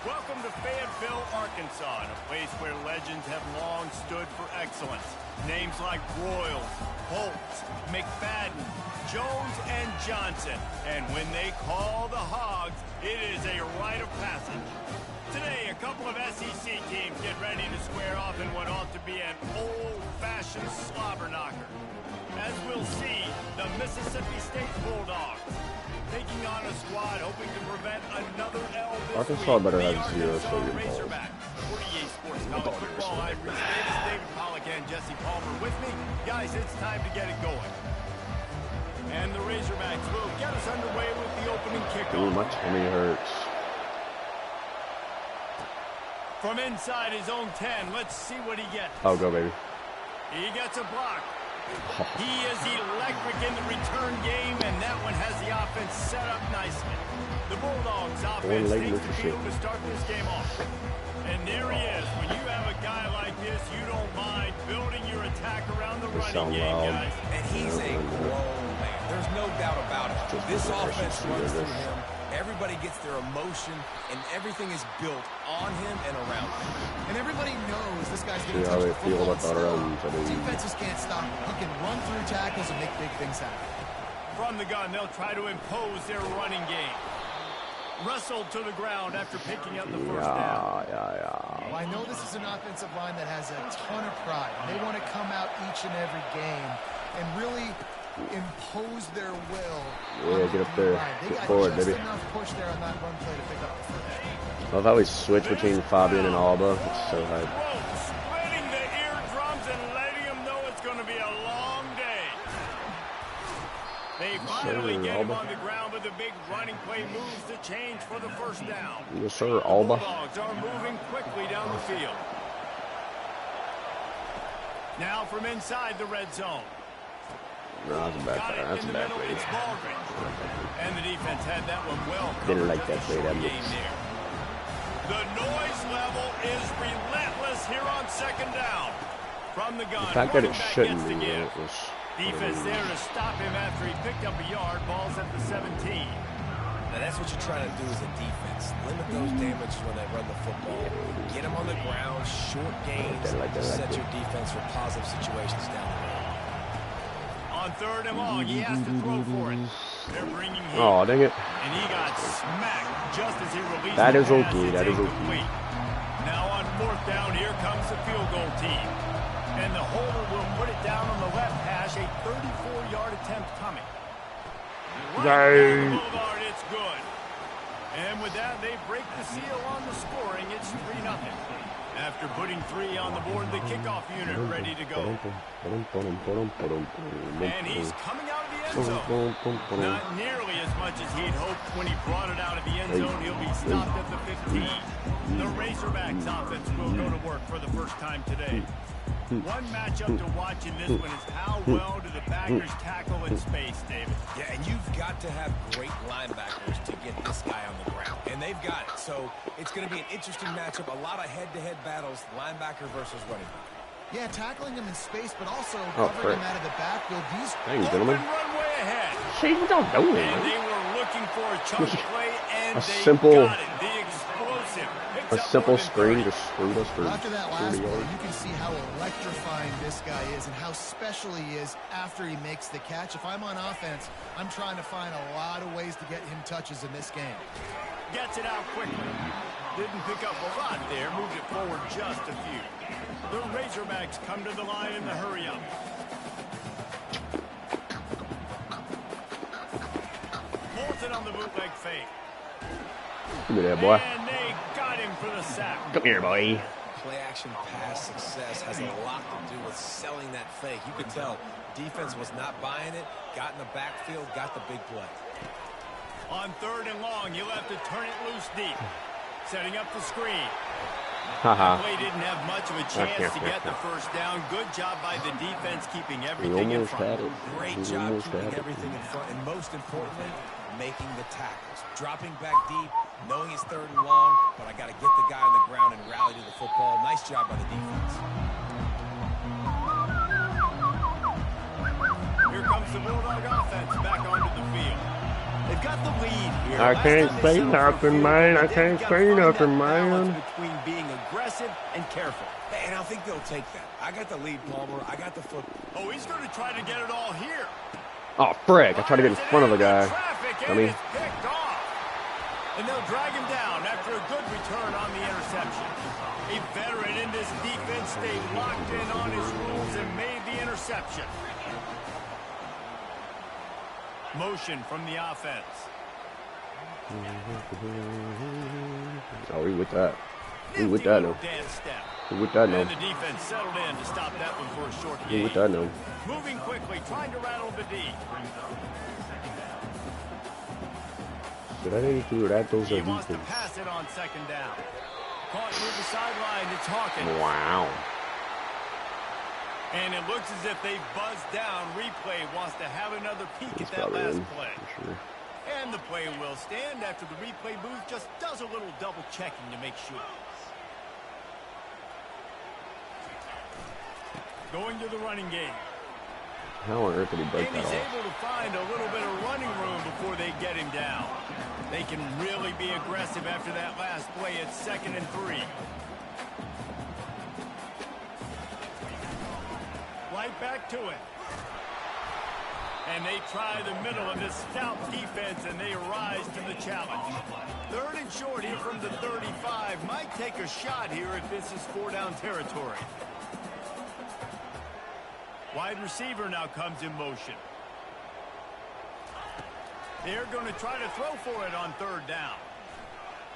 Welcome to Fayetteville, Arkansas, a place where legends have long stood for excellence. Names like Royals, Holtz, McFadden, Jones, and Johnson. And when they call the Hogs, it is a rite of passage. Today, a couple of SEC teams get ready to square off in what ought to be an old-fashioned slobber knocker. As we'll see, the Mississippi State Bulldogs taking on a squad hoping to prevent another L this Arkansas week. better The have 0 Arkansas sodium balls. Razorback. 48 Sports College Football. I'm Reese Davis, David Pollack, and Jesse Palmer with me. Guys, it's time to get it going. And the Razorbacks will get us underway with the opening kickoff. Ooh, my tummy hurts. From inside his own 10, let's see what he gets. Oh, go, baby. He gets a block. He is electric in the return game, and that one has the offense set up nicely. The Bulldogs offense takes the field to start this game off. And there he is. When you have a guy like this, you don't mind building your attack around the running game, guys. And he's a grown man. There's no doubt about it. This offense runs through him. Everybody gets their emotion, and everything is built on him and around him. And everybody knows this guy's going to touch the football. Defenses can't stop him. He can run through tackles and make big things happen. From the gun, they'll try to impose their running game. Wrestled to the ground after picking up the first down. Well, I know this is an offensive line that has a ton of pride. They want to come out each and every game and really impose their will. Yeah, get up there. Get forward, baby. Enough push there on that run play to pick up the first. I love how we switch between Fabian and Alba. It's so hype. Splitting the eardrums and letting them know it's going to be a long day. They finally get him on the ground, but the big running play moves the change for the first down. Yes, sir, Alba. The Bulldogs are moving quickly down the field. Now from inside the red zone. No, that's a bad play. That's a bad play. And the defense had that one well covered. Didn't like that play that much. The noise level is relentless here on second down. From the gun, the fact that it shouldn't be, it was... Defense there to stop him after he picked up a yard. Ball's at the 17. Now that's what you're trying to do as a defense. Limit those damages when they run the football. Get them on the ground, short gains, set your defense for positive situations down the road. On third and long, he has to throw for it. They're bringing him. Oh, dang it. And he got smacked just as he released that the is pass. okay. That is okay. Now on fourth down, here comes the field goal team. And the holder will put it down on the left hash. A 34-yard attempt coming. Right down the boulevard, it's good. And with that, they break the seal on the scoring. It's 3-0. After putting 3 on the board, the kickoff unit ready to go. And he's coming out of the end zone. Not nearly as much as he'd hoped when he brought it out of the end zone. He'll be stopped at the 15. The Razorbacks offense will go to work for the first time today. One matchup to watch in this one is how well do the Packers tackle in space, David? Yeah, and you've got to have great linebackers to get this guy on the ground. And they've got it. So it's going to be an interesting matchup. A lot of head-to-head battles, linebacker versus running back. Yeah, tackling him in space, but also covering him out of the backfield. These open runway ahead. See, what y'all doing? And they were looking for a chunk play, and they simple, got it. The explosive. A simple screen just screwed us for after that last play, you can see how electrifying this guy is and how special he is after he makes the catch. If I'm on offense, I'm trying to find a lot of ways to get him touches in this game. Gets it out quickly. Didn't pick up a lot there. Moved it forward just a few. The Razorbacks come to the line in the hurry-up. Pulls it on the bootleg fake. Give me that, boy. And they got him for the sack. Come here, boy. Play-action pass success has a lot to do with selling that fake. You could tell defense was not buying it, got in the backfield, got the big play. On third and long, you'll have to turn it loose deep. Setting up the screen. Haha. Play didn't have much of a chance to get the first down. Good job by the defense keeping everything in front. Great job keeping everything in front, and most importantly, making the tackles. Dropping back deep, knowing it's third and long, but I got to get the guy on the ground and rally to the football. Nice job by the defense. Here comes the Bulldog offense back onto the field. They've got the lead here. I can't say nothing, man. I can't say nothing, man. Between being aggressive and careful. And I think they'll take that. I got the lead, Palmer. I got the foot. Oh, he's going to try to get it all here. Oh, frick. I tried to get in front of the guy. I mean, picked off. And they'll drag him down after a good return on the interception. A veteran in this defense stayed locked in on his rules and made the interception. Motion from the offense. Oh, we with that. We with that now. We with that now. And the defense settled in to stop that one for a short We game. with that now. Moving quickly, trying to rattle the D. Did I need to rattle He the wants to defense? pass it on second down. Caught near the sideline, it's Hawkins. Wow. And it looks as if they buzzed down. Replay wants to have another peek He's at that probably last in, play. for sure. And the play will stand after the replay booth just does a little double checking to make sure. Going to the running game. How on earth did he break And that he's off? able to find a little bit of running room before they get him down. They can really be aggressive after that last play. It's 2nd and 3. Right back to it. And they try the middle of this stout defense, and they rise to the challenge. 3rd and short here from the 35. Might take a shot here if this is 4-down territory. Wide receiver now comes in motion. They're going to try to throw for it on 3rd down.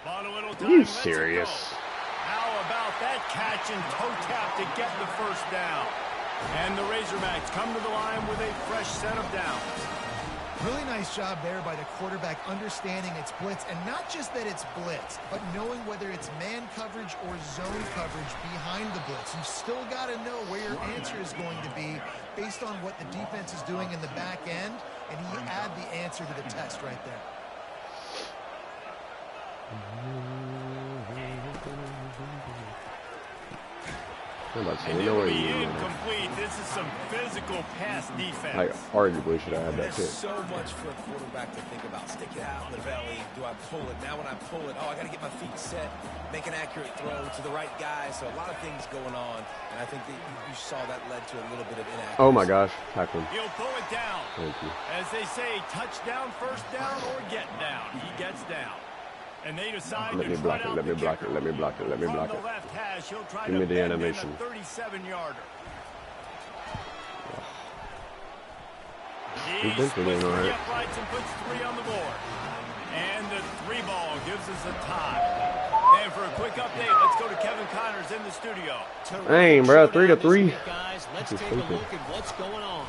Bought a little time. Are you lets it serious? go. How about that catch and toe tap to get the 1st down? And the Razorbacks come to the line with a fresh set of downs. Really nice job there by the quarterback understanding it's blitz, and not just that it's blitz, but knowing whether it's man coverage or zone coverage behind the blitz. You've still got to know where your answer is going to be based on what the defense is doing in the back end, and he add the answer to the test right there. I'm about to say, And no it'll way be you incomplete. This is some physical pass defense. I arguably should have had that There's pick. so much for a quarterback to think about. Stick it out in the belly. Do I pull it? Now when I pull it, oh, I got to get my feet set, make an accurate throw to the right guy. So a lot of things going on, and I think that you saw that led to a little bit of inaccuracy. Oh my gosh, tackle him. He'll pull it down. Thank you. As they say, touchdown, 1st down, or get down. He gets down. And they decide Let to me block it, trot let me out the block it, kicker. let me block it, let me From block the it. left hash, he'll try Give to me the bend in animation. a 37-yarder. He's been feeling all right. Uprights and puts 3 on the board. And the 3 ball gives us a tie. And for a quick update, let's go to Kevin Connors in the studio. Dang, bro, 3-3. Guys, let's This is take a stupid. look at what's going on.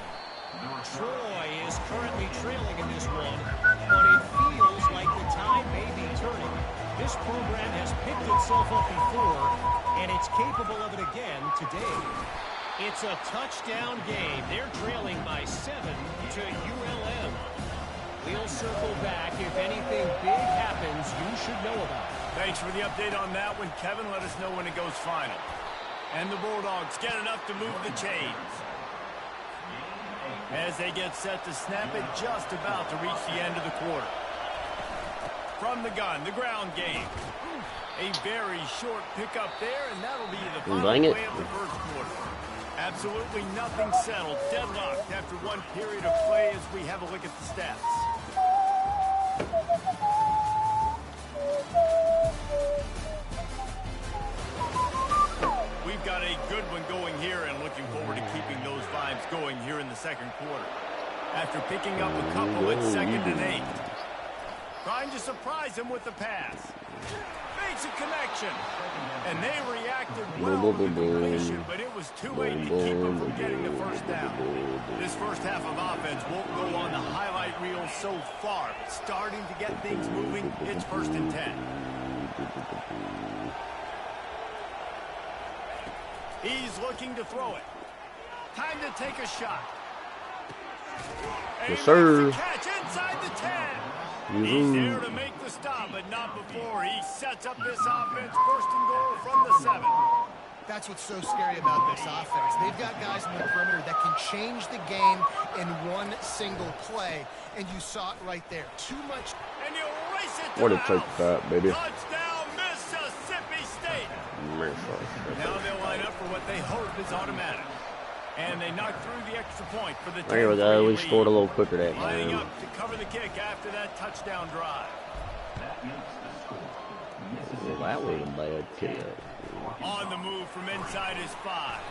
Troy is currently trailing in this one, but it feels like the tide may be turning. This program has picked itself up before, and it's capable of it again today. It's a touchdown game. They're trailing by 7 to ULM. We'll circle back. If anything big happens, you should know about it. Thanks for the update on that one, Kevin. Let us know when it goes final. And the Bulldogs get enough to move the chains. As they get set to snap it, just about to reach the end of the quarter. From the gun, the ground game. A very short pickup there, and that'll be the final Dang it. play of the 1st quarter. Absolutely nothing settled. Deadlocked after one period of play as we have a look at the stats. We've got a good one going here, and looking forward to keeping those vibes going here in the 2nd quarter. After picking up a couple at 2nd and 8. Trying to surprise him with the pass. Makes a connection. And they reacted well with the completion, but it was too late to keep them from getting the 1st down. This 1st half of offense won't go on the highlight reel so far, but starting to get things moving, it's 1st and 10. He's looking to throw it. Time to take a shot. And Yes, sir. makes the catch inside the 10. He's there to make the stop, but not before. He sets up this offense 1st and goal from the 7. That's what's so scary about this offense. They've got guys in the perimeter that can change the game in one single play, and you saw it right there. Too much. And you race it to What a the take house. that, baby. Touchdown, Mississippi State. Now they'll line up for what they hope is automatic. And they knock through the extra point for the 10-3 There we go. We lead. scored a little quicker that Lining time. up to cover the kick after that touchdown drive. Well, that was a bad kick. On the move from inside his 5.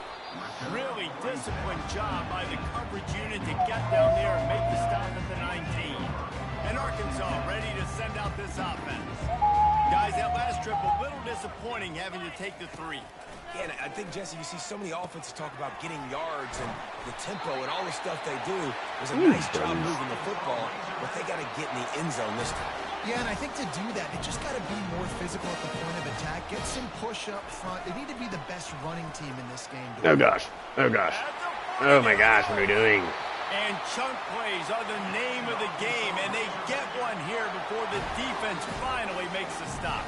Really disciplined job by the coverage unit to get down there and make the stop at the 19. And Arkansas ready to send out this offense. Guys, that last trip a little disappointing having to take the 3. Yeah, and I think, Jesse, you see so many offenses talk about getting yards and the tempo and all the stuff they do. It was a nice job moving the football, but they got to get in the end zone this time. Yeah, and I think to do that, they just got to be more physical at the point of attack, get some push up front. They need to be the best running team in this game. Oh, gosh. Oh, gosh. Oh, my gosh. What are we doing? And chunk plays are the name of the game, and they get one here before the defense finally makes the stop.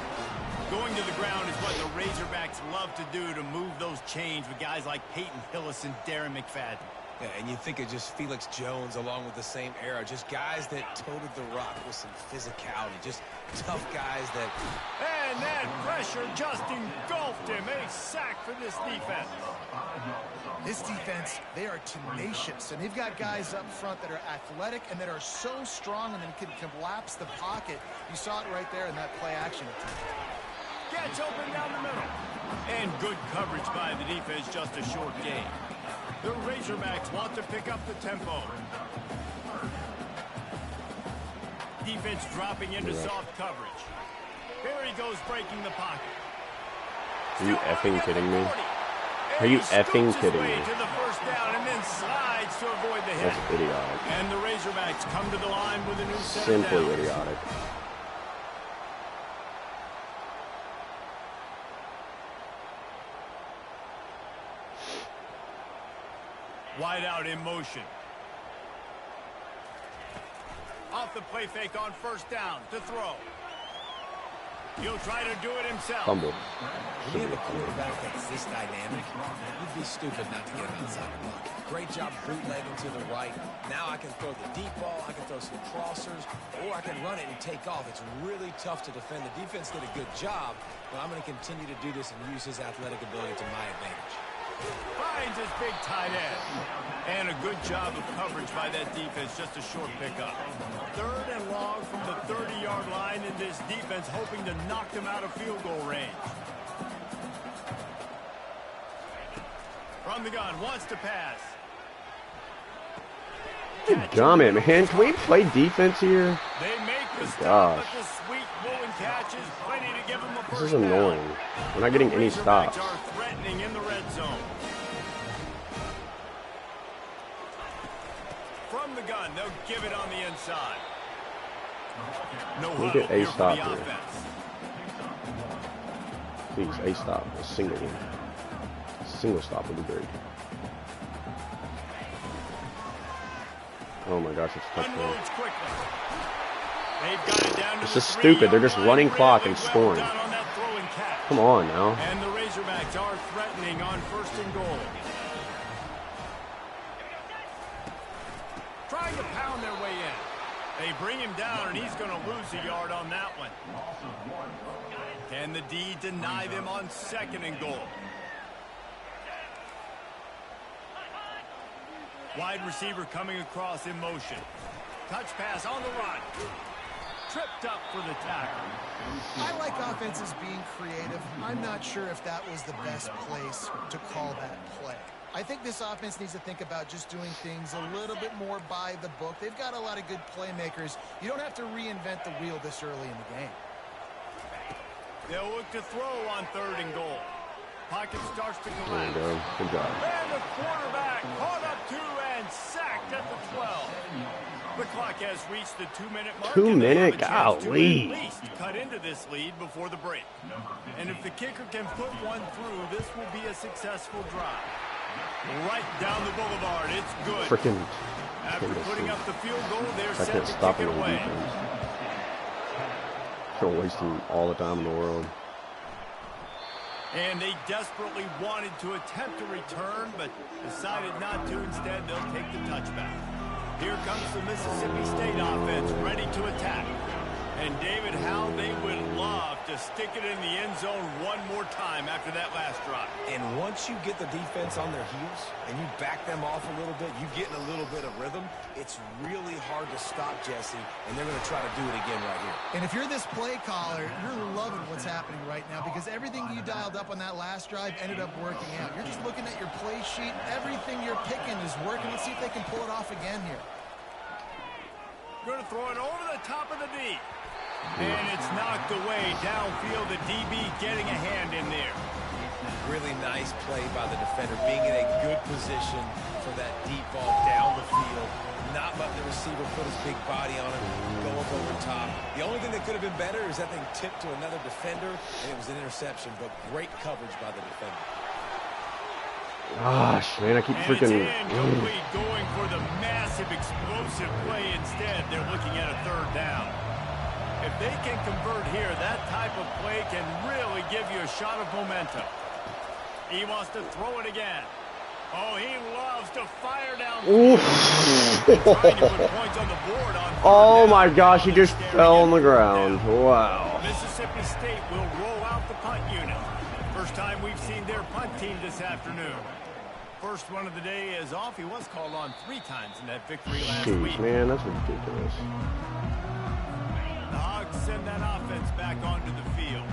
Going to the ground is what the Razorbacks love to do to move those chains with guys like Peyton Hillis and Darren McFadden. Yeah, and you think of just Felix Jones along with the same era, just guys that toted the rock with some physicality, just tough guys that... And that pressure just engulfed him. A sack for this defense. This defense, they are tenacious, and they've got guys up front that are athletic and that are so strong and then can collapse the pocket. You saw it right there in that play action attempt. Gets open down the middle. And good coverage by the defense, just a short gain. The Razorbacks want to pick up the tempo. Defense dropping into soft coverage. Here he goes breaking the pocket. Are you effing kidding me? Are you effing kidding me? To the first down and then slides to avoid the hit. That's idiotic. And the Razorbacks come to the line with a new set Simply of downs. idiotic. Wide out in motion. Off the play fake on first down to throw. He'll try to do it himself. Fumble. When you have a quarterback that's this dynamic, you'd be stupid not to get him outside the pocket. Great job bootlegging to the right. Now I can throw the deep ball, I can throw some crossers, or I can run it and take off. It's really tough to defend. The defense did a good job, but I'm going to continue to do this and use his athletic ability to my advantage. Finds his big tight end. And a good job of coverage by that defense, just a short pickup. 3rd and long from the 30-yard line, and this defense hoping to knock them out of field goal range. From the gun, wants to pass. Damn it, man. Can we play defense here? They make the stop, Gosh. but the sweet Woolen catch is plenty to give them a This first is annoying. down. We're not getting any Razorbacks stops. are threatening in the red zone. From the gun, they'll give it on the inside. No We'll huddle get a here for stop the here. offense. Please, a stop. A single one. A single stop would be great. Oh my gosh, it's a touchdown. Unloads quickly. They've got it down to This the is stupid. They're just 3-yard running line. clock Really and scoring. well done on that throwing catch. Come on now. And the Razorbacks are threatening on 1st and goal. Trying to pound their way in. They bring him down, and he's going to lose a yard on that one. Can the D deny them on 2nd and goal? Wide receiver coming across in motion. Touch pass on the run. Tripped up for the tackle. I like offenses being creative. I'm not sure if that was the best place to call that play. I think this offense needs to think about just doing things a little bit more by the book. They've got a lot of good playmakers. You don't have to reinvent the wheel this early in the game. They'll look to throw on 3rd and goal. Pocket starts to There you collapse. go. Good job. And the quarterback caught up to and sacked at the 12. The clock has reached the 2-minute mark. 2 and they have minute? a chance to Golly. at least cut into this lead before the break. And if the kicker can put one through, this will be a successful drive. Right down the boulevard, it's good. Freaking. After putting up the field goal, they're I set can't to stop kick him it on away. defense. They're wasting all the time in the world. And they desperately wanted to attempt a return, but decided not to. Instead, they'll take the touchback. Here comes the Mississippi State offense, ready to attack. And David, how they would love to stick it in the end zone one more time after that last drive. And once you get the defense on their heels and you back them off a little bit, you get in a little bit of rhythm, it's really hard to stop, Jesse, and they're going to try to do it again right here. And if you're this play caller, you're loving what's happening right now because everything you dialed up on that last drive ended up working out. You're just looking at your play sheet. Everything you're picking is working. Let's see if they can pull it off again here. Going to throw it over the top of the D. And it's knocked away downfield. The DB getting a hand in there. Really nice play by the defender, being in a good position for that deep ball down the field. Not letting the receiver put his big body on it, go up over top. The only thing that could have been better is that thing tipped to another defender, and it was an interception, but great coverage by the defender. Gosh, man, I keep freaking... Incomplete, going for the massive explosive play instead. They're looking at a third down. If they can convert here, that type of play can really give you a shot of momentum. He wants to throw it again. Oh, he loves to fire down. Trying to put points on the board on oh my gosh, he just fell on the ground. Wow. Mississippi State will roll out the punt unit. First time we've seen their punt team this afternoon. First one of the day is off. He was called on 3 times in that victory last week. Man, that's ridiculous. The Hogs send that offense back onto the field.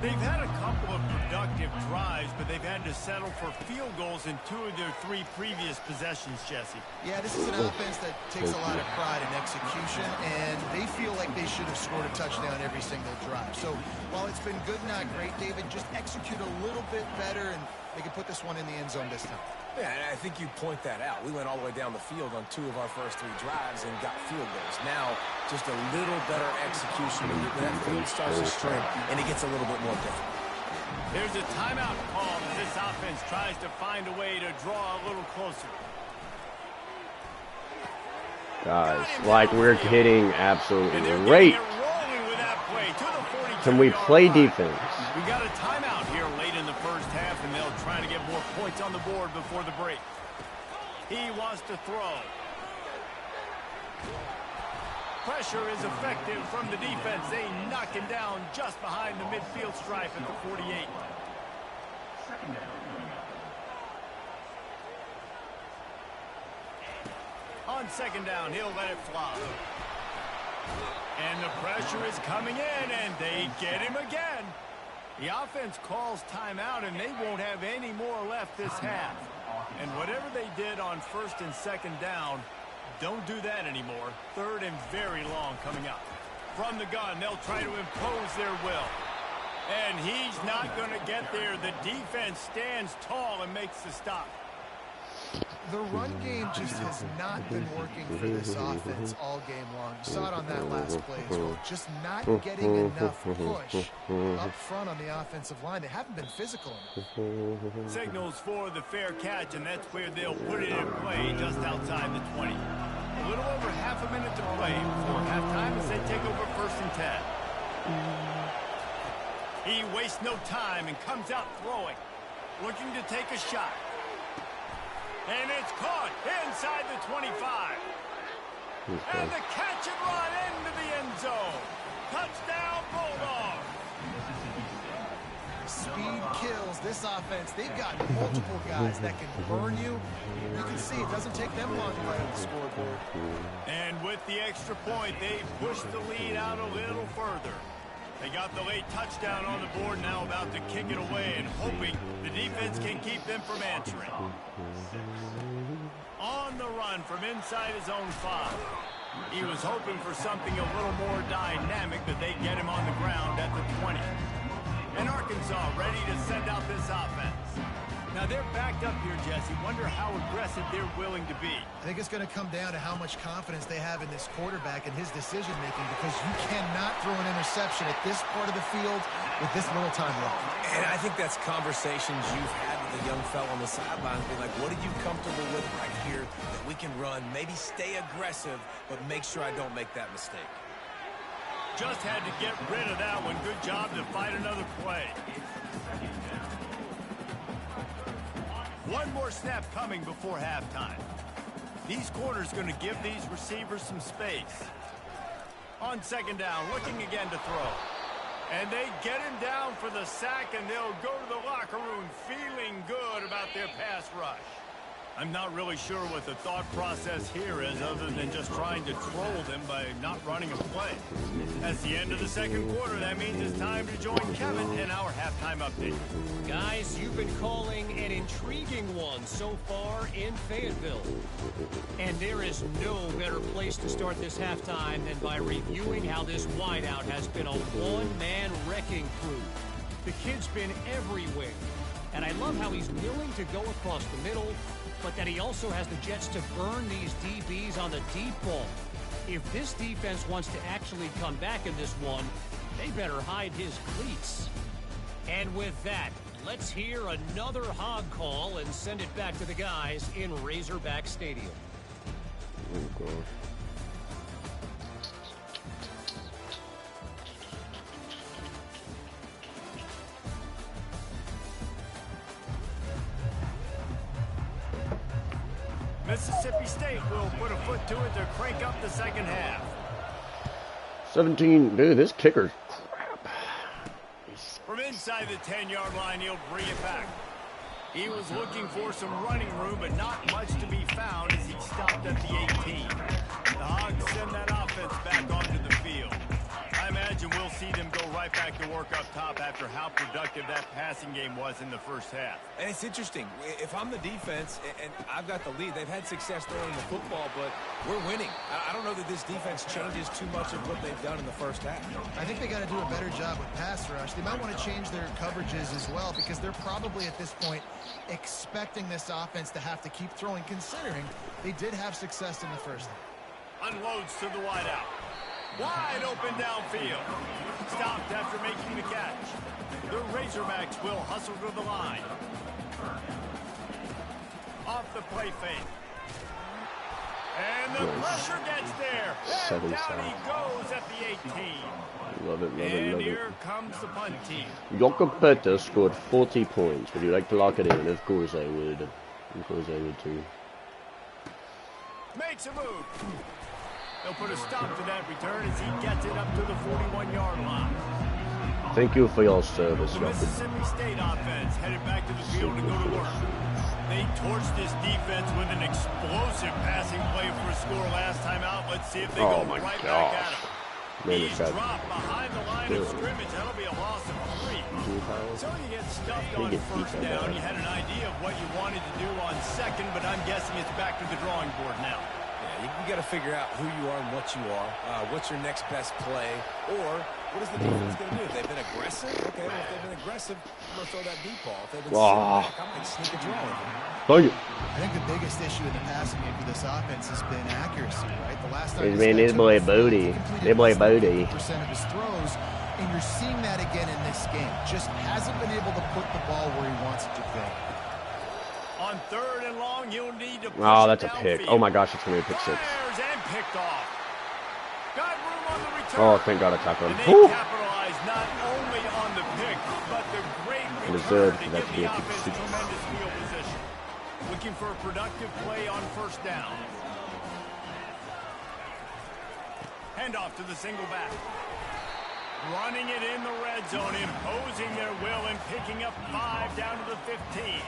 They've had a couple of productive drives, but they've had to settle for field goals in 2 of their 3 previous possessions, Jesse. Yeah, this is an offense that takes a lot of pride in execution, and they feel like they should have scored a touchdown every single drive. So while it's been good, not great, David, just execute a little bit better, and they can put this one in the end zone this time. Yeah, and I think you point that out. We went all the way down the field on 2 of our first 3 drives and got field goals. Now, just a little better execution when that field starts to shrink and it gets a little bit more difficult. There's a timeout call as this offense tries to find a way to draw a little closer. Guys, like we're getting absolutely raped. Can we play defense? We got a timeout here late in the first half, and they'll try to get more points on the board before the break. He wants to throw. Pressure is effective from the defense. They knock him down just behind the midfield stripe at the 48. On second down, he'll let it fly. And the pressure is coming in, and they get him again. The offense calls timeout, and they won't have any more left this half. And whatever they did on first and second down, don't do that anymore. Third and very long coming up. From the gun, they'll try to impose their will. And he's not going to get there. The defense stands tall and makes the stop. The run game just has not been working for this offense all game long. You saw it on that last play as well. Just not getting enough push up front on the offensive line. They haven't been physical enough. Signals for the fair catch, and that's where they'll put it in play just outside the 20. A little over half a minute to play before halftime as they take over first and 10. He wastes no time and comes out throwing, looking to take a shot. And it's caught inside the 25. And the catch and run into the end zone. Touchdown, Bulldogs. Speed kills this offense. They've got multiple guys that can burn you. You can see it doesn't take them long to get on the scoreboard. And with the extra point, they push the lead out a little further. They got the late touchdown on the board, now about to kick it away and hoping the defense can keep them from answering. On the run from inside his own 5. He was hoping for something a little more dynamic, but they get him on the ground at the 20. And Arkansas ready to send out this offense. Now they're backed up here, Jesse. Wonder how aggressive they're willing to be. I think it's going to come down to how much confidence they have in this quarterback and his decision-making, because you cannot throw an interception at this part of the field with this little time left. And I think that's conversations you've had with the young fella on the sidelines, being like, what are you comfortable with right here that we can run? Maybe stay aggressive, but make sure I don't make that mistake. Just had to get rid of that one. Good job to fight another play. One more snap coming before halftime. These corners going to give these receivers some space. On second down, looking again to throw. And they get him down for the sack, and they'll go to the locker room feeling good about their pass rush. I'm not really sure what the thought process here is other than just trying to troll them by not running a play. That's the end of the second quarter. That means it's time to join Kevin in our halftime update. Guys, you've been calling an intriguing one so far in Fayetteville. And there is no better place to start this halftime than by reviewing how this wideout has been a one-man wrecking crew. The kid's been everywhere. And I love how he's willing to go across the middle, but that he also has the jets to burn these DBs on the deep ball. If this defense wants to actually come back in this one, they better hide his cleats. And with that, let's hear another hog call and send it back to the guys in Razorback Stadium. Oh, God. Mississippi State will put a foot to it to crank up the second half. 17. Dude, this kicker's crap. From inside the 10-yard line, he'll bring it back. He was looking for some running room, but not much to be found as he stopped at the 18. The Hogs send that offense back onto the field. I imagine we'll see them go right back to work up top after how productive that passing game was in the first half. And it's interesting. If I'm the defense and I've got the lead, they've had success throwing the football, but we're winning. I don't know that this defense changes too much of what they've done in the first half. I think they got to do a better job with pass rush. They might want to change their coverages as well because they're probably at this point expecting this offense to have to keep throwing, considering they did have success in the first half. Unloads to the wideout. Wide open downfield. Stopped after making the catch. The Razorbacks will hustle to the line. Off the play fake. And the pressure gets there. And down he goes at the 18. Love it, love it, And love it. here comes the punt team. Yokopeta scored 40 points. Would you like to lock it in? Of course I would. Of course I would too. Makes a move. They'll put a stop to that return as he gets it up to the 41-yard line. Thank you for your service, The Mississippi State offense headed back to the field to go to work. They torched this defense with an explosive passing play for a score last time out. Let's see if they go right back at him. He's dropped behind the line of scrimmage. That'll be a loss of 3. So you get stuffed on first down. You had an idea of what you wanted to do on second, but I'm guessing it's back to the drawing board now. You got to figure out who you are and what you are. What's your next best play? Or what is the defense going to do? If they've been aggressive, okay, well, if they've been aggressive, I'm going to throw that deep ball. If they've been sitting back, I might sneak a draw with them. I think the biggest issue in the passing game for this offense has been accuracy, right? The last time this boy Bodie. This boy Bodie. percent of his throws, and you're seeing that again in this game. Just hasn't been able to put the ball where he wants it to go. On third and long, you'll need to push Oh, that's a downfield. pick. Oh my gosh, it's going to be a pick 6. Fires and picked off. Got room on the return. Oh, thank God I tackled And him. they Whew. capitalized not only on the pick, but the great return Deserved to that give to be the a pick offense 6. tremendous field position. Looking for a productive play on first down. Handoff to the single back. Running it in the red zone, imposing their will and picking up 5 down to the 15.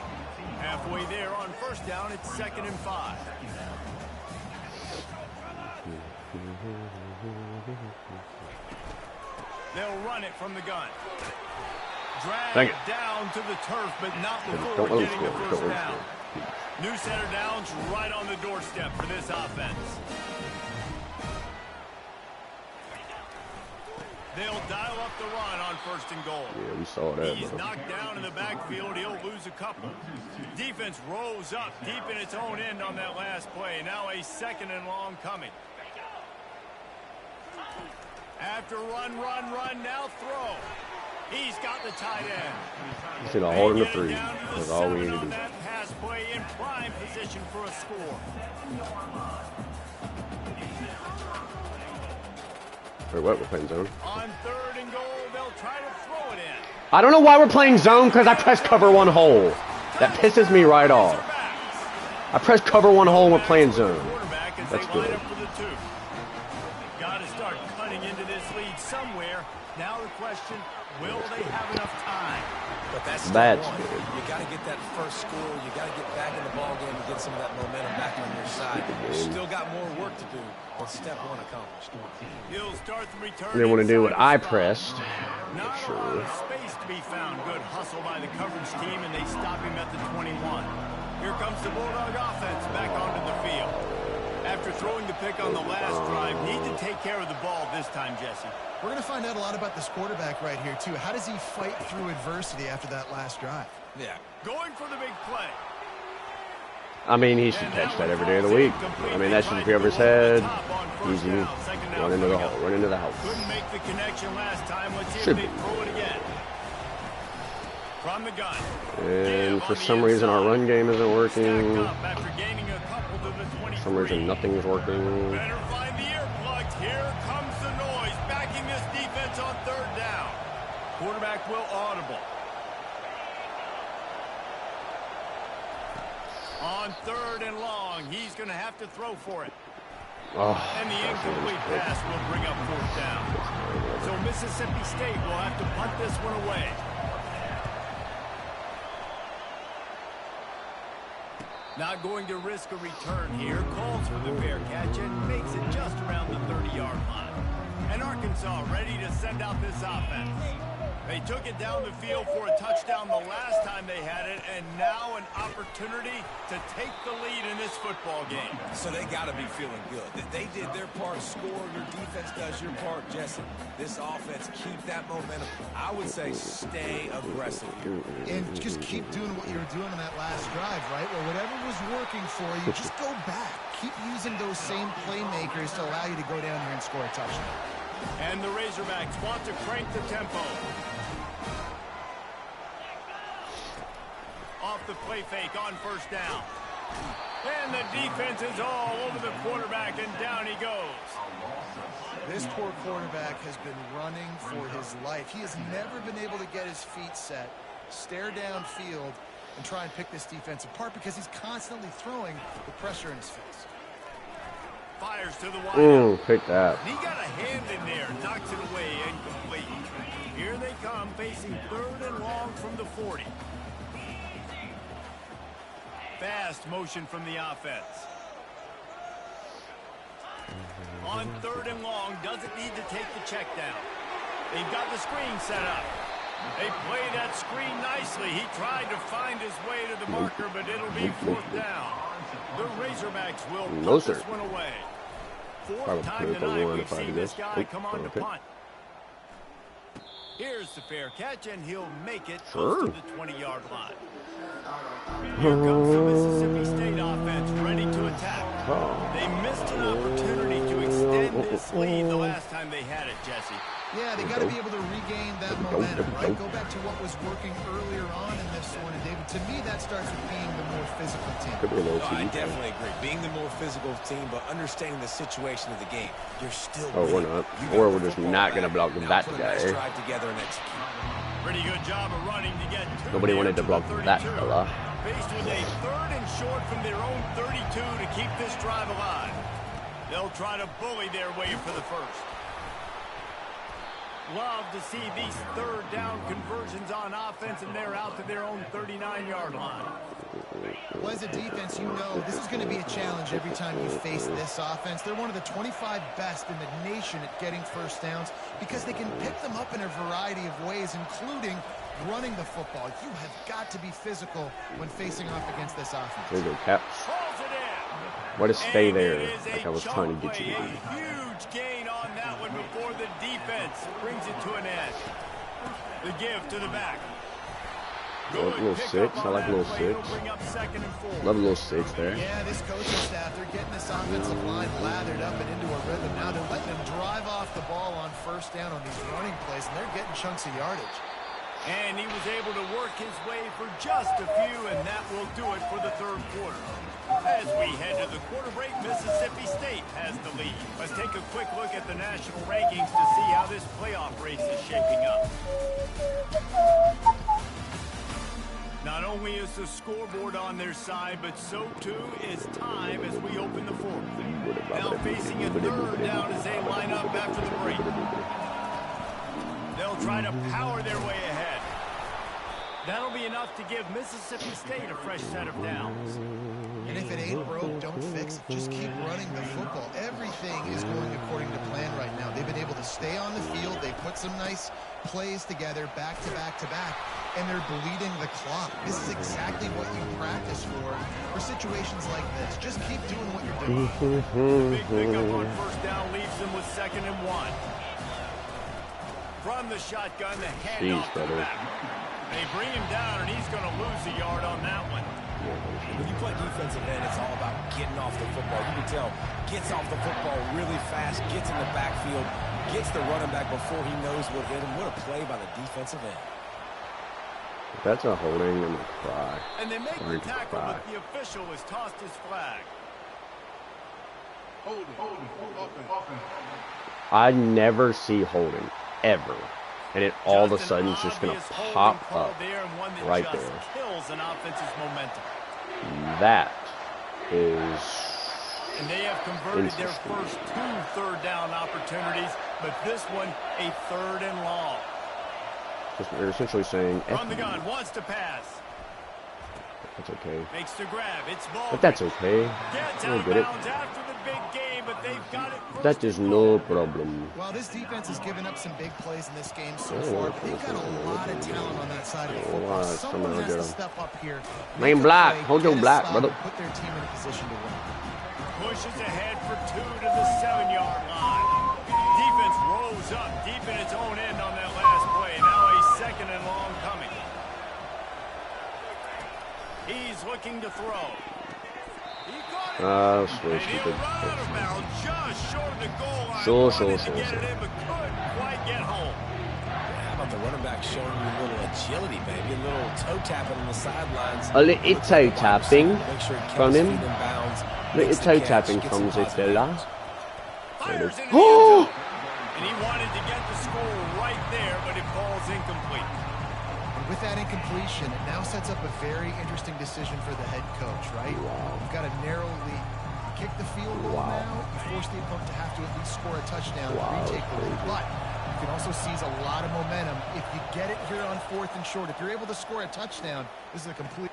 Halfway there on first down, it's 2nd and 5. They'll run it from the gun. Drag it down to the turf, but not before Don't let getting him the score. first Don't let him down. New center downs right on the doorstep for this offense. They'll dial up the run on 1st and goal. Yeah, we saw that, He's bro. knocked down in the backfield. He'll lose a couple. Defense rolls up deep in its own end on that last play. Now a 2nd and long coming. After run, now throw. He's got the tight end. He's going to hold him to They get 3. it down to the That's all we 7 need to on do. that pass play in prime position for a score. Wait, what? We're playing zone? On 3rd and goal, they'll try to throw it in. I don't know why we're playing zone, because I pressed cover 1 hole. That pisses me right off. I press cover one hole and we're playing zone. That's good. Got to start cutting into this lead somewhere. Now the question, will they have enough time? But that's good. You got to get that first score. You got to get back in the ball game to get some of that momentum back on your side. You still got more work to do, but step one accomplished. He'll start the return. They want to do what I pressed. Not a lot of space to be found. Good hustle by the coverage team, and they stop him at the 21. Here comes the Bulldog offense back onto the field. After throwing the pick on the last drive, need to take care of the ball this time, Jesse. We're going to find out a lot about this quarterback right here, too. How does he fight through adversity after that last drive? Yeah. Going for the big play. I mean, he should catch that every day of the week. I mean, that should be over his head. Easy. Run into the hole. Run into the house. Couldn't make the connection last time. Let's see if they throw it again. From the gun. And for some reason, our run game isn't working. For some reason, nothing's working. Better find the earplugs. Here comes the noise, backing this defense on third down. Quarterback will audible. On third and long, he's going to have to throw for it. Oh, And the incomplete pass will bring up fourth down. So Mississippi State will have to punt this one away. Not going to risk a return here. Calls for the fair catch and makes it just around the 30-yard line. And Arkansas ready to send out this offense. They took it down the field for a touchdown the last time they had it, and now an opportunity to take the lead in this football game. So they got to be feeling good. They did their part, score. Your defense does your part, Jesse. This offense, keep that momentum. I would say stay aggressive here. And just keep doing what you were doing in that last drive, right? Well, whatever was working for you, just go back. Keep using those same playmakers to allow you to go down here and score a touchdown. And the Razorbacks want to crank the tempo. Off the play fake on first down. And the defense is all over the quarterback, and down he goes. This poor quarterback has been running for his life. He has never been able to get his feet set, stare downfield, and try and pick this defense apart because he's constantly throwing the pressure in his face. Fires to the wide. Pick that. He got a hand in there, knocks it away, incomplete. Here they come, facing third and long from the 40. Fast motion from the offense. On third and long, doesn't need to take the check down. They've got the screen set up. They play that screen nicely. He tried to find his way to the marker, but it'll be fourth down. The Razorbacks will punt this one away. Fourth time tonight we've seen this guy come on to punt. Here's the fair catch, and he'll make it close to the 20-yard line. Here comes the Mississippi State offense ready to attack. They missed an opportunity to extend this lead the last time they had it, Jesse. Yeah, they got to be able to regain that momentum, right? Go back to what was working earlier on in this one. And, David, to me, that starts with being the more physical team. I definitely agree. Being the more physical team, but understanding the situation of the game. You're still we're not. Or we're just not going to block that guy. Together and execute. Pretty good job of running to get Nobody wanted to block that fella. Faced with a third and short from their own 32 to keep this drive alive. They'll try to bully their way for the first. Love to see these third down conversions on offense, and they're out to their own 39-yard line. Well, as a defense, you know this is going to be a challenge every time you face this offense. They're one of the 25 best in the nation at getting first downs because they can pick them up in a variety of ways, including running the football. You have got to be physical when facing off against this offense. There you go, Caps. Why to stay there like I was trying to get you to do. Huge gain on that one before the defense brings it to an end. The give to the back. Little six. I like little six. Love a little six there. Yeah, this coaching staff, they're getting this offensive line lathered up and into a rhythm. Now they're letting them drive off the ball on first down on these running plays, and they're getting chunks of yardage. And he was able to work his way for just a few, and that will do it for the third quarter. As we head to the quarter break, Mississippi State has the lead. Let's take a quick look at the national rankings to see how this playoff race is shaping up. Not only is the scoreboard on their side, but so too is time as we open the fourth. Now facing a third down as they line up after the break. They'll try to power their way ahead. That'll be enough to give Mississippi State a fresh set of downs. And if it ain't broke, don't fix it. Just keep running the football. Everything is going according to plan right now. They've been able to stay on the field. They put some nice plays together, back to back to back, and they're bleeding the clock. This is exactly what you practice for situations like this. Just keep doing what you're doing. The big pickup on first down leaves them with 2nd and 1. From the shotgun, the handoff to the back. They bring him down, and he's going to lose a yard on that one. When you play defensive end, it's all about getting off the football. You can tell, gets off the football really fast, gets in the backfield, gets the running back before he knows what hit him. What a play by the defensive end. If that's a holding, I'm going to cry. And they make the tackle, but the official has tossed his flag. I never see holding, ever. And it all of a sudden is just going to pop up right there. Kills an offense's momentum. That is And they have converted their first 2 third-down opportunities, but this one a 3rd and long. They're essentially saying, From the gun, wants to pass. That's okay. Makes the grab. It's ball. But that's okay. Gets We'll out of get it. bounds after the big game, but they've got it. That is no problem. Well, this defense has given up some big plays in this game so far, but they've got a lot of talent on that side of the football. Someone has to step up here. Name black. Hold your black, brother. Put their team in a position to win. Pushes ahead for 2 to the 7-yard line. Defense rose up deep in its own end on that last play. Now a 2nd and long coming. He's looking to throw. He got it. So And he'll stupid. run out of bounds just short of the goal line. Sure. Wanted to get it in, but couldn't quite get home. How about the running back showing you a little agility, baby? A little toe tapping on the sidelines. A little toe tapping Make sure he kept from his him. feet in bounds. Little Makes the toe catch, tapping gets from some positive Zitella. yards. Fires into the end Oh! zone. And he wanted to get the score right there, but it falls incomplete. And with that incompletion, it now sets up a very interesting decision for the head coach, right? You've got a narrow lead. You kick the field goal now, you force the opponent to have to at least score a touchdown to retake the lead. But you can also seize a lot of momentum if you get it here on 4th and short. If you're able to score a touchdown, this is a complete...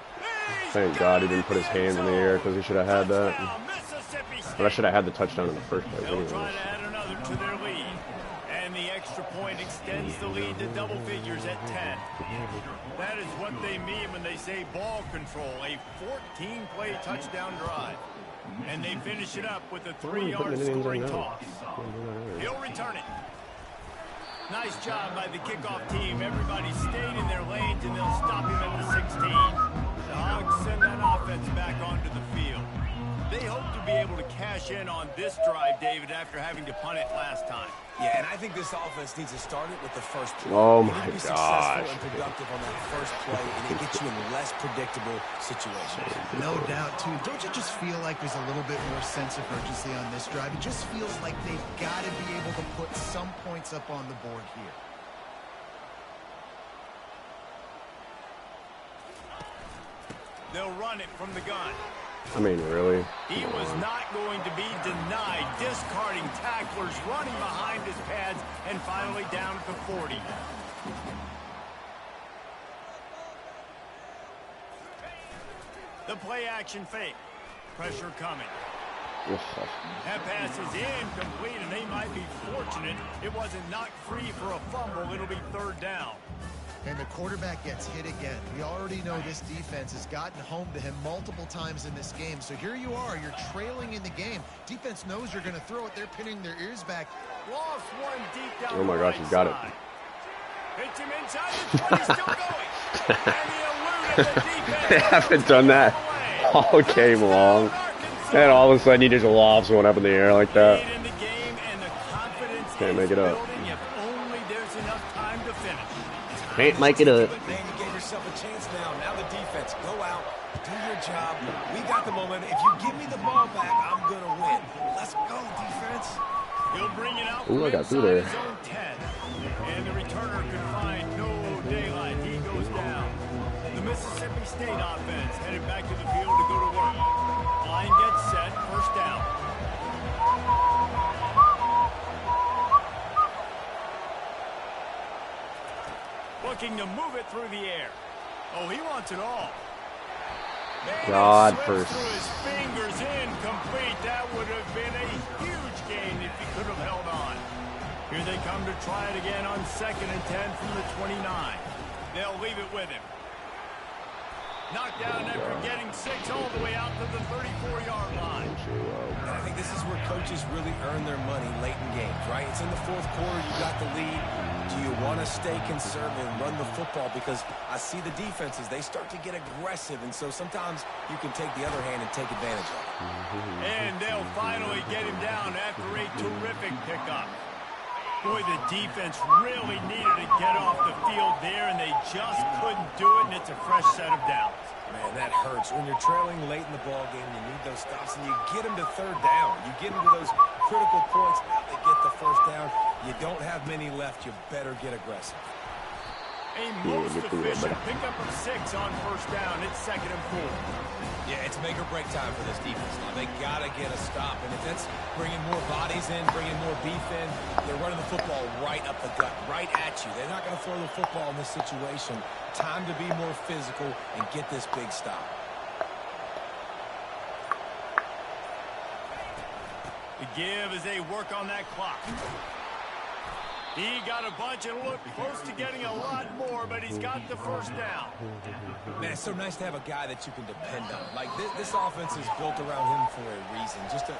Thank God he didn't put his hands in the air because he should have had that. But I should have had the touchdown in the first place. They'll Anyways. try to add another to their lead. And the extra point extends the lead to double figures at 10. That is what they mean when they say ball control, a 14-play touchdown drive. And they finish it up with a 3-yard scoring toss. He'll return it. Nice job by the kickoff team. Everybody stayed in their lanes, and they'll stop him at the 16. The Hogs send that offense back onto the field. They hope to be able to cash in on this drive, David, after having to punt it last time. Yeah, and I think this offense needs to start it with the first play. Oh, They my need to be gosh. successful and productive on that first play, and it gets you in less predictable situations. No doubt, too. Don't you just feel like there's a little bit more sense of urgency on this drive? It just feels like they've got to be able to put some points up on the board here. They'll run it from the gun. I mean, really? He was not going to be denied, discarding tacklers, running behind his pads, and finally down at the 40. The play action fake. Pressure coming. That pass is incomplete, and they might be fortunate it wasn't knocked free for a fumble. It'll be 3rd down. And the quarterback gets hit again. We already know this defense has gotten home to him multiple times in this game. So here you are, you're trailing in the game. Defense knows you're going to throw it. They're pinning their ears back. Lost one deep down Oh my the gosh, right he's got it. side. Hits him inside the 20, still going. And he eluded the defense. They haven't done that all game long. And all of a sudden he just lobs one up in the air like that. In the game, and the confidence Can't is make it up. building if only there's enough time to finish. Can't make it up. Man, you gave yourself a chance now. Now the defense, go out, do your job. We got the moment. If you give me the ball back, I'm going to win. Let's go, defense. He'll bring it out Ooh, I from got through inside there. his own 10. And the returner could find no daylight. He goes down. The Mississippi State offense headed back to the field to go to work. Line gets set, first down. Looking to move it through the air. Oh, he wants it all. God, first. first. Through his fingers, incomplete. That would have been a huge gain if he could have held on. Here they come to try it again on 2nd and 10 from the 29. They'll leave it with him. Knocked down after getting 6 all the way out to the 34-yard line. And I think this is where coaches really earn their money late in games, right? It's in the 4th quarter. You got the lead. Do you want to stay conservative and run the football? Because I see the defenses, they start to get aggressive, and so sometimes you can take the other hand and take advantage of it. And they'll finally get him down after a terrific pickup. Boy, the defense really needed to get off the field there, and they just couldn't do it, and it's a fresh set of downs. Man, that hurts. When you're trailing late in the ball game, you need those stops, and you get them to 3rd down. You get them to those critical points, they get the 1st down. You don't have many left. You better get aggressive. A most efficient pickup of 6 on 1st down. It's 2nd and 4. Yeah, it's make or break time for this defense now. They got to get a stop, and if that's bringing more bodies in, bringing more beef in, they're running the football right up the gut, right at you. They're not going to throw the football in this situation. Time to be more physical and get this big stop. The give as they work on that clock. He got a bunch and looked close to getting a lot more, but he's got the 1st down. Man, it's so nice to have a guy that you can depend on. Like, this offense is built around him for a reason. Just a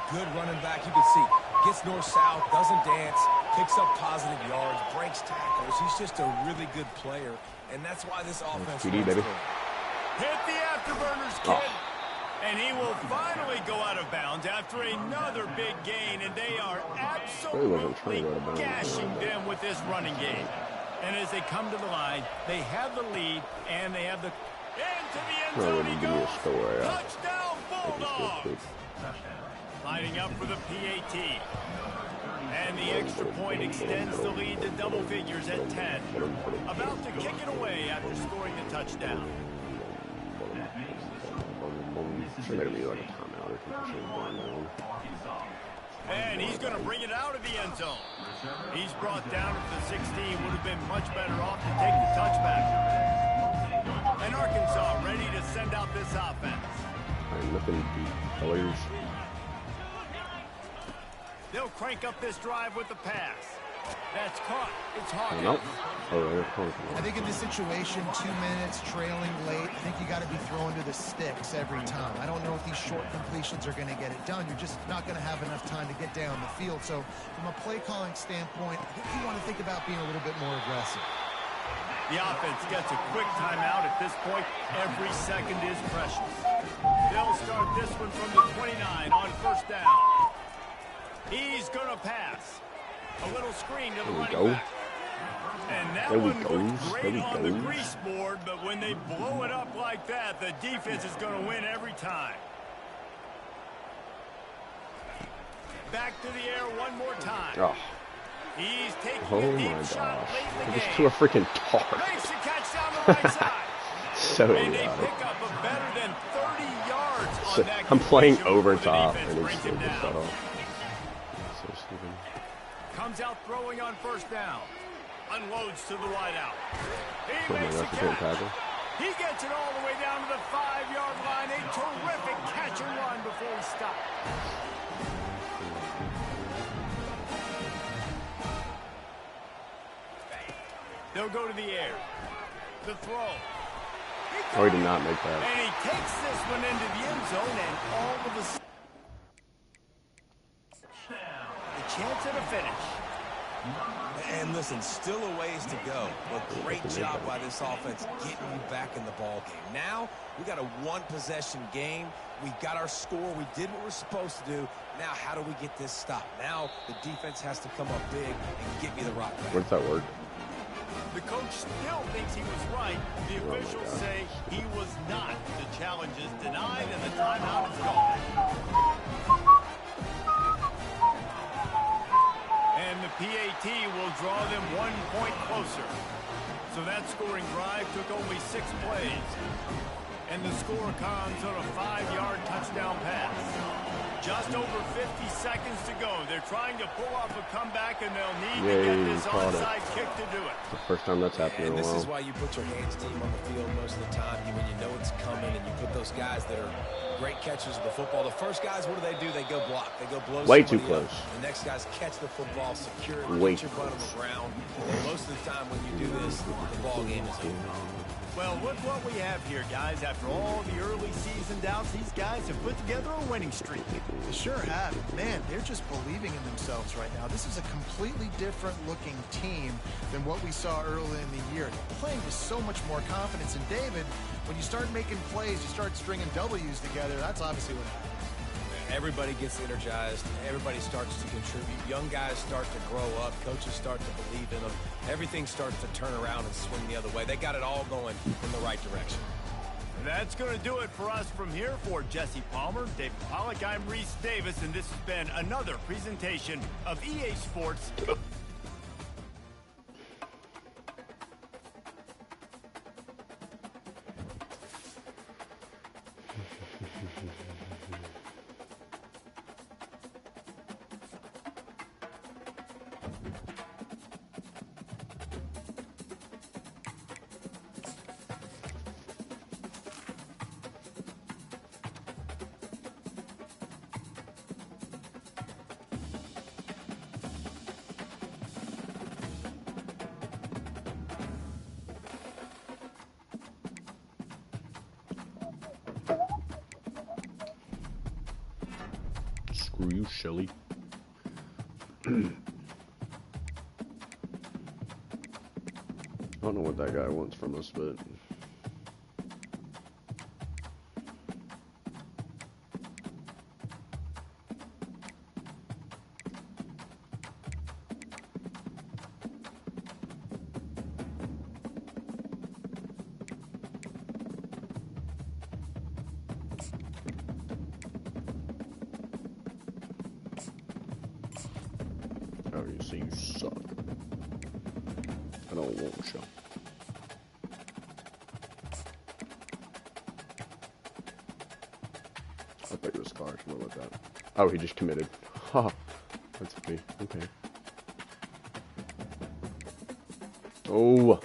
good running back. You can see, gets north-south, doesn't dance, picks up positive yards, breaks tackles. He's just a really good player, and that's why this offense TD, baby. Hit the afterburners, kid. And he will finally go out of bounds after another big gain, and they are absolutely gashing them with this running game. And as they come to the line, they have the lead, and they have the... Into the end zone he goes. Touchdown, Bulldogs! Lining up for the PAT. And the extra point extends the lead to double figures at 10. About to kick it away after scoring the touchdown. Should maybe be like a timeout or something. And he's going to bring it out of the end zone. He's brought down at the 16. Would have been much better off to take the touchback. And Arkansas ready to send out this offense. Nothing beat colors. They'll crank up this drive with the pass. That's caught. It's Hawkins. Nope. I think in this situation, 2 minutes, trailing late, I think you got to be throwing to the sticks every time. I don't know if these short completions are going to get it done. You're just not going to have enough time to get down the field. So from a play calling standpoint, I think you want to think about being a little bit more aggressive. The offense gets a quick timeout. At this point, every second is precious. They'll start this one from the 29 on 1st down. He's going to pass. A little screen to the running back. And that one looked great on the grease board, but when they blow it up like that, the defense is going to win every time. Back to the air one more time. Oh. He's taking a deep shot late in the game. Just to a freaking dart. Makes the catch down the right side. So and they idiotic. pick up a better than 30 yards on that I'm playing completion over before the top, defense and it's brings him stupid down. stuff. So stupid. Comes out throwing on 1st down. Unloads to the wide out. He Oh my makes the gosh, I can't catch. tackle. He gets it all the way down to the 5-yard line. A terrific catch and run before he stopped. They'll go to the air. The throw. Oh, he did not make that. And he takes this one into the end zone, and all of a sudden, a chance at a finish. And listen, still a ways to go. But great job by this offense getting you back in the ball game. Now, we got a one-possession game. We got our score. We did what we're supposed to do. Now, how do we get this stop? Now, the defense has to come up big and get me the rock back. Where's that word? The coach still thinks he was right. The officials say he was not. The challenge is denied, and the timeout is gone. And the PAT will draw them 1 point closer. So that scoring drive took only 6 plays. And the score comes on a 5-yard touchdown pass. Just over 50 seconds to go. They're trying to pull off a comeback, and they'll need to get this onside kick to do it. It's the first time that's happened in a while. And this is why you put your hands deep on the field most of the time. When you know it's coming, and you put those guys that are great catchers of the football. The first guys, what do? They go block. They go blow. Way too close. The next guys catch the football, secure it, Way get your butt on the ground. And most of the time when you do this, the ball game is over. Well, look what we have here, guys. After all the early season doubts, these guys have put together a winning streak. They sure have. Man, they're just believing in themselves right now. This is a completely different looking team than what we saw early in the year. They're playing with so much more confidence. And David, when you start making plays, you start stringing W's together, that's obviously what happens. Everybody gets energized. Everybody starts to contribute. Young guys start to grow up. Coaches start to believe in them. Everything starts to turn around and swing the other way. They got it all going in the right direction. That's going to do it for us from here. For Jesse Palmer, David Pollack, I'm Reese Davis, and this has been another presentation of EA Sports. Screw you, Shelly. I don't know what that guy wants from us, but... Oh, you see, you suck. I don't want you. I thought it was Scar, something like that. Oh, he just committed. Ha! That's me. Okay. Oh!